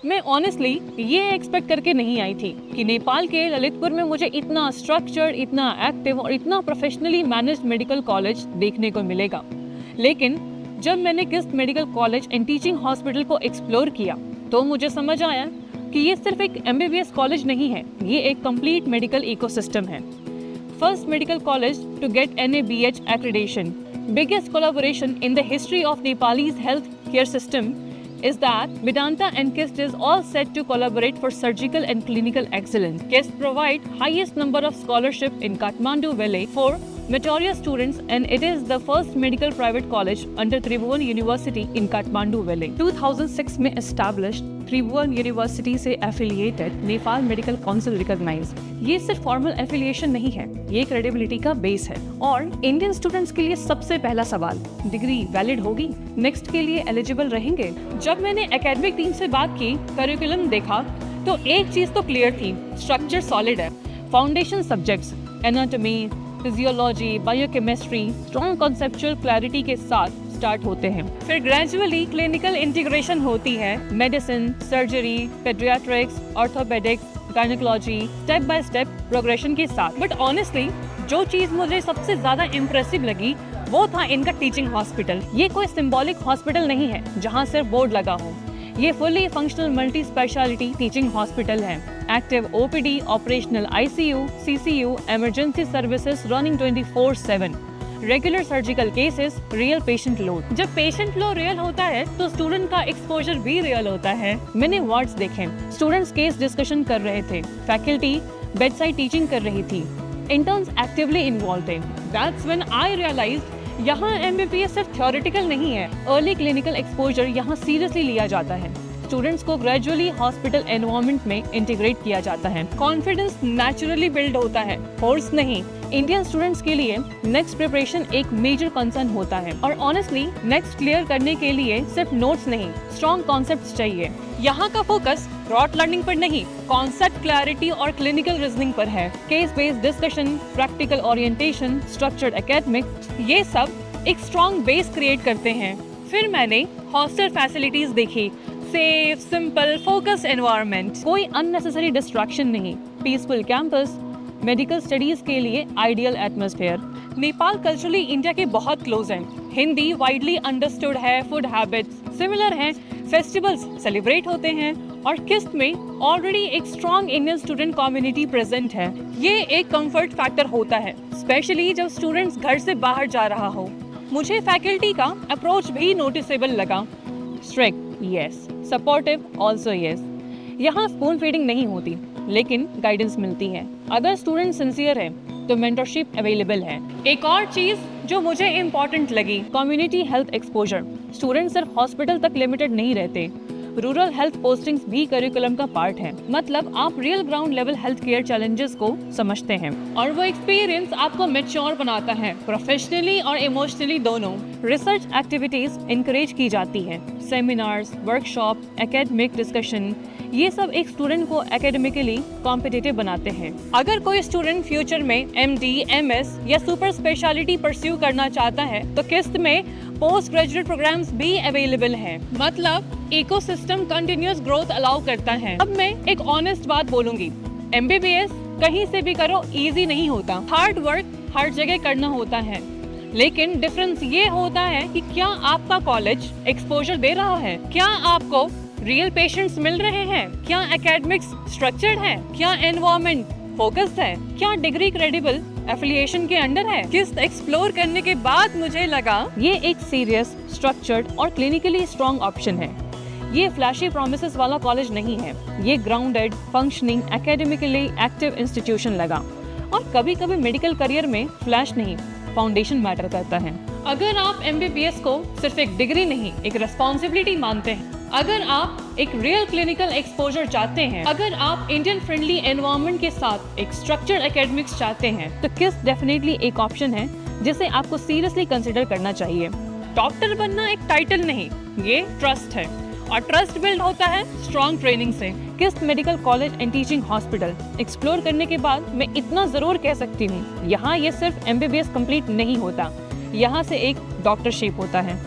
मैं ऑनेस्टली ये एक्सपेक्ट करके नहीं आई थी कि नेपाल के ललितपुर में मुझे इतना स्ट्रक्चर्ड, इतना एक्टिव और इतना प्रोफेशनली मैनेज्ड मेडिकल कॉलेज देखने को मिलेगा। लेकिन जब मैंने KIST medical college and teaching hospital को एक्सप्लोर किया तो मुझे समझ आया कि ये सिर्फ एक MBBS कॉलेज नहीं है, ये एक कंप्लीट मेडिकल इकोसिस्टम है। First medical college to get NABH accreditation, biggest collaboration in the history of Nepalese healthcare system is that Medanta and KIST is all set to collaborate for surgical and clinical excellence. KIST provide highest number of scholarship in Kathmandu Valley for meritorious students, and it is the first medical private college under Tribhuvan University in Kathmandu Valley. 2006 में established Tribhuvan university से affiliated Nepal medical council recognise. ये सिर्फ formal affiliation नहीं है, ये credibility का base है। और इंडियन स्टूडेंट्स के लिए सबसे पहला सवाल, डिग्री वैलिड होगी, नेक्स्ट के लिए एलिजिबल रहेंगे? जब मैंने एकेडमिक टीम से बात की, करिकुलम देखा, तो एक चीज तो क्लियर थी, स्ट्रक्चर सॉलिड है। Foundation subjects anatomy, physiology, biochemistry strong conceptual clarity के साथ स्टार्ट होते हैं। फिर ग्रेजुअली क्लिनिकल इंटीग्रेशन होती है, medicine, surgery, paediatrics, orthopaedics, gynaecology, step by step progression के साथ। बट ऑनेस्टली जो चीज मुझे सबसे ज्यादा इम्प्रेसिव लगी वो था इनका टीचिंग हॉस्पिटल। ये कोई सिंबॉलिक हॉस्पिटल नहीं है जहाँ सिर्फ बोर्ड लगा हो, ये fully functional multi speciality teaching hospital है। Active OPD, operational ICU, CCU, emergency services running 24/7, regular surgical cases, real patient load. जब पेशेंट फ्लो रियल होता है तो स्टूडेंट का एक्सपोजर भी रियल होता है। मैंने वार्ड्स देखे, स्टूडेंट्स केस डिस्कशन कर रहे थे, फैकल्टी बेड साइड टीचिंग कर रही थी, इंटर्न्स एक्टिवली इन्वॉल्व थे। दैट्स व्हेन आई रियलाइज्ड यहाँ MBBS सिर्फ थ्योरेटिकल नहीं है, अर्ली क्लिनिकल एक्सपोजर यहाँ सीरियसली लिया जाता है। स्टूडेंट्स को ग्रेजुअली हॉस्पिटल एनवायरनमेंट में इंटीग्रेट किया जाता है, कॉन्फिडेंस नेचुरली बिल्ड होता है, फोर्स नहीं। इंडियन स्टूडेंट्स के लिए नेक्स्ट प्रिपरेशन एक मेजर कंसर्न होता है, और ऑनेस्टली नेक्स्ट क्लियर करने के लिए सिर्फ नोट्स नहीं, स्ट्रॉन्ग कॉन्सेप्ट्स चाहिए। यहाँ का फोकस रॉट लर्निंग पर नहीं, कॉन्सेप्ट क्लैरिटी और क्लिनिकल रीजनिंग पर है। Case based discussion, practical orientation, structured academics, ये सब एक स्ट्रॉन्ग बेस क्रिएट करते हैं। फिर मैंने हॉस्टल फैसिलिटीज देखी, सेफ, सिंपल, फोकस एनवायरनमेंट, कोई अननेसेसरी डिस्ट्रैक्शन नहीं, पीसफुल कैंपस, मेडिकल स्टडीज के लिए ideal atmosphere. Nepal culturally India के बहुत क्लोज है, हिंदी वाइडली अंडरस्टूड है, फूड हैबिट्स सिमिलर हैं, फेस्टिवल्स सेलिब्रेट होते हैं, और किस्ट में ऑलरेडी एक strong Indian student community present है। ये एक कंफर्ट फैक्टर होता है, स्पेशली जब स्टूडेंट्स घर से बाहर जा रहा हो। मुझे फैकल्टी का अप्रोच भी नोटिसेबल लगा, strict yes, supportive also yes. यहाँ स्पून फीडिंग नहीं होती, लेकिन गाइडेंस मिलती है। अगर स्टूडेंट सिंसियर है तो मेंटरशिप अवेलेबल है। एक और चीज जो मुझे इम्पोर्टेंट लगी, कम्युनिटी हेल्थ एक्सपोजर। स्टूडेंट सिर्फ हॉस्पिटल तक लिमिटेड नहीं रहते, रूरल हेल्थ पोस्टिंग्स भी करिकुलम का पार्ट है। मतलब आप real ground level health care challenges को समझते हैं, और वो एक्सपीरियंस आपको मैच्योर बनाता है, प्रोफेशनली और इमोशनली दोनों। रिसर्च एक्टिविटीज इंकरेज की जाती है, सेमिनार्स, वर्कशॉप, एकेडमिक डिस्कशन, ये सब एक स्टूडेंट को एकेडमिकली कॉम्पिटिटिव बनाते हैं। अगर कोई स्टूडेंट फ्यूचर में MD, MS या सुपर स्पेशलिटी परस्यू करना चाहता है तो किस्त में पोस्ट ग्रेजुएट प्रोग्राम्स भी अवेलेबल हैं। मतलब इकोसिस्टम कंटिन्यूअस ग्रोथ अलाउ करता है। अब मैं एक ऑनेस्ट बात बोलूंगी, MBBS कहीं से भी करो इजी नहीं होता, हार्ड वर्क हर जगह करना होता है। लेकिन डिफरेंस ये होता है कि क्या आपका कॉलेज एक्सपोजर दे रहा है, क्या आपको रियल पेशेंट्स मिल रहे हैं, क्या एकेडमिक्स स्ट्रक्चर्ड है, क्या एनवायरनमेंट फोकस्ड है, क्या डिग्री क्रेडिबल एफिलिएशन के अंडर है। किस्त एक्सप्लोर करने के बाद मुझे लगा ये एक सीरियस, स्ट्रक्चर्ड और क्लिनिकली स्ट्रॉन्ग ऑप्शन है। ये फ्लैशी प्रोमिसेस वाला कॉलेज नहीं है, ये grounded, functioning, academically active institution लगा। और कभी कभी मेडिकल करियर में फ्लैश नहीं, फाउंडेशन मैटर करता है। अगर आप MBBS को सिर्फ एक डिग्री नहीं, एक रेस्पॉन्सिबिलिटी मानते हैं, अगर आप एक रियल क्लिनिकल एक्सपोजर चाहते हैं, अगर आप इंडियन फ्रेंडली एनवायरनमेंट के साथ एक स्ट्रक्चर्ड एकेडमिक्स चाहते हैं, तो किस्त डेफिनेटली एक ऑप्शन है जिसे आपको सीरियसली कंसिडर करना चाहिए। डॉक्टर बनना एक टाइटल नहीं, ये ट्रस्ट है, और ट्रस्ट बिल्ड होता है स्ट्रॉन्ग ट्रेनिंग से। KIST medical college and teaching hospital explore करने के बाद मैं इतना जरूर कह सकती हूँ, यहाँ ये सिर्फ MBBS कंप्लीट नहीं होता, यहाँ से एक डॉक्टरशिप होता है।